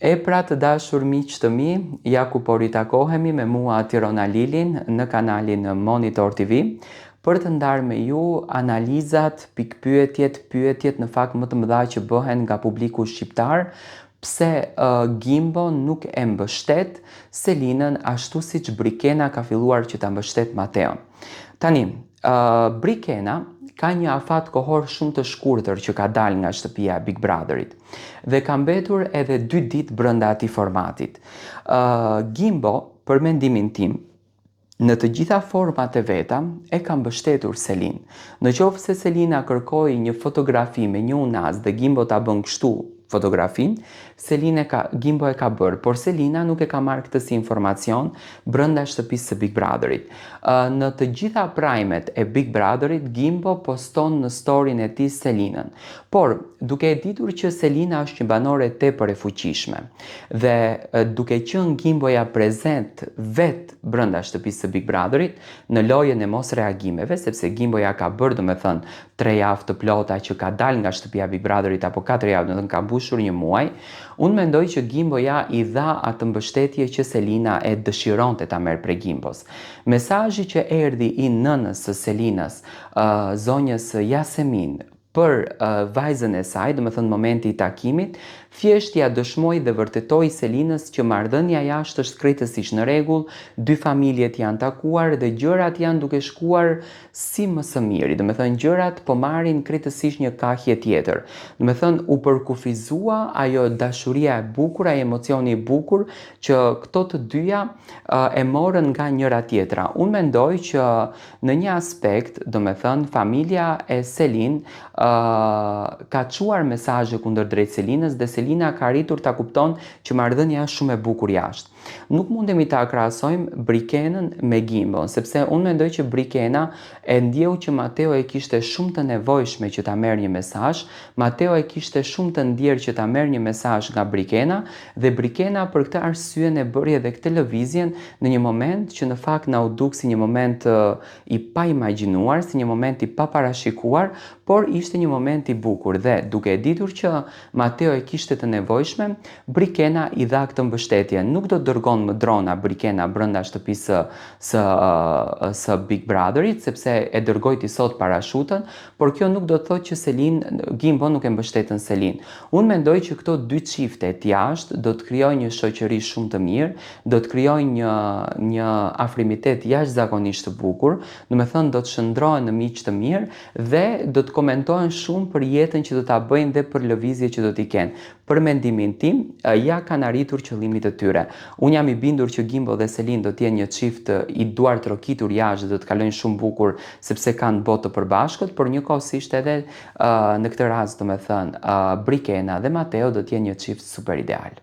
E pra të dashur miq të mi, ja ku po ritakohemi me mua Tirona Lilin në kanalin Monitor TV për të ndarë me ju analizat, pyetjet në fakt më të mëdha që bëhen nga publiku shqiptar, pse Gimbo nuk e mbështet Selinën ashtu siç Brikena ka filluar që ta mbështet Mateon. Tani, Brikena ka një afat kohor shumë të shkurtër që ka dalë nga shtëpia e Big Brotherit dhe ka mbetur edhe 2 ditë brenda atij formatit. Gimbo, për mendimin tim, në të gjitha format e veta e ka mbështetur Selin. Në qoftë se Selina kërkoi një fotografi me një unaz dhe Gimbo ta bën kështu fotografin, Gimbo e ka bërë, por Selina nuk e ka marrë këtë si informacion brenda shtëpisë së Big Brotherit. Në të gjitha primet e Big Brotherit, Gimbo poston në storyn e tij Selinën. Por, duke e ditur që Selina është një banore tepër e fuqishme dhe duke qenë Gimboja prezent vet brenda shtëpisë së Big Brotherit në lojën e mos reagimeve, sepse Gimboja ka bërë, domethënë, 3 javë të plota që ka dalë nga shtëpia e Big Brotherit apo 4 javë, domethënë ka mbushur një muaj. Unë mendoj që Gimboja i dha atë mbështetje që Selina e dëshironte ta merr prej Gimbos. Mesazhi që erdhi i nënës së Selinës, zonjës Yasemin, për vajzën e saj, domethënë momenti i takimit, thjesht ja dëshmoi dhe vërtetoi Selinës që marrëdhënia jashtë është krejtësisht në rregull, 2 familjet janë takuar dhe gjërat janë duke shkuar si më së miri. Domethënë gjërat po marrin krejtësisht një kahje tjetër. Domethënë u përkufizua ajo dashuria e bukur, ai emocioni i bukur që këto të dyja e morën nga njëra tjetra. Unë mendoj që në një aspekt, domethënë familja e Selin ka çuar mesazhe kundërdrejt Selinës dhe Selina ka arritur ta kupton që marrëdhënia është shumë e bukur jashtë. Nuk mundemi ta krahasojmë Brikenën me Gimbon, sepse unë mendoj që Brikena e ndjeu që Mateo e kishte shumë të nevojshme që ta merr një mesazh, Mateo e kishte shumë të ndjerë që ta merr një mesazh nga Brikena dhe Brikena për këtë arsye ne bëri edhe këtë lëvizjen në një moment që në fakt na u duk si një moment i pa imagjinuar, si një moment i pa parashikuar, por ishte një moment i bukur dhe duke e ditur që Mateo e kishte të nevojshme, Brikena i dha këtë mbështetje. Nuk do dërgon më drona Brikena brenda shtëpisë së Big Brotherit, sepse e dërgoi ti sot parashutën, por kjo nuk do të thotë që Gimbo nuk e mbështetën Selin. Unë mendoj që këto 2 çiftet jashtë do të krijojnë një shoqëri shumë të mirë, do të krijojnë një afrimitet jashtëzakonisht të bukur, domethënë do të shndrohen në miq të mirë dhe do të komentojnë shumë për jetën që do ta bëjnë dhe për lëvizjet që do t'i kenë. Për mendimin tim, ja kanë arritur qëllimit të tyre. Unë jam i bindur që Gimbo dhe Selin do t'jenë një çift i duar trokitur jashtë dhe do të kalojnë shumë bukur sepse kanë botë të përbashkët, por njëkohësisht edhe në këtë rast, domethënë, Brikena dhe Mateo do t'jenë një çift super ideal.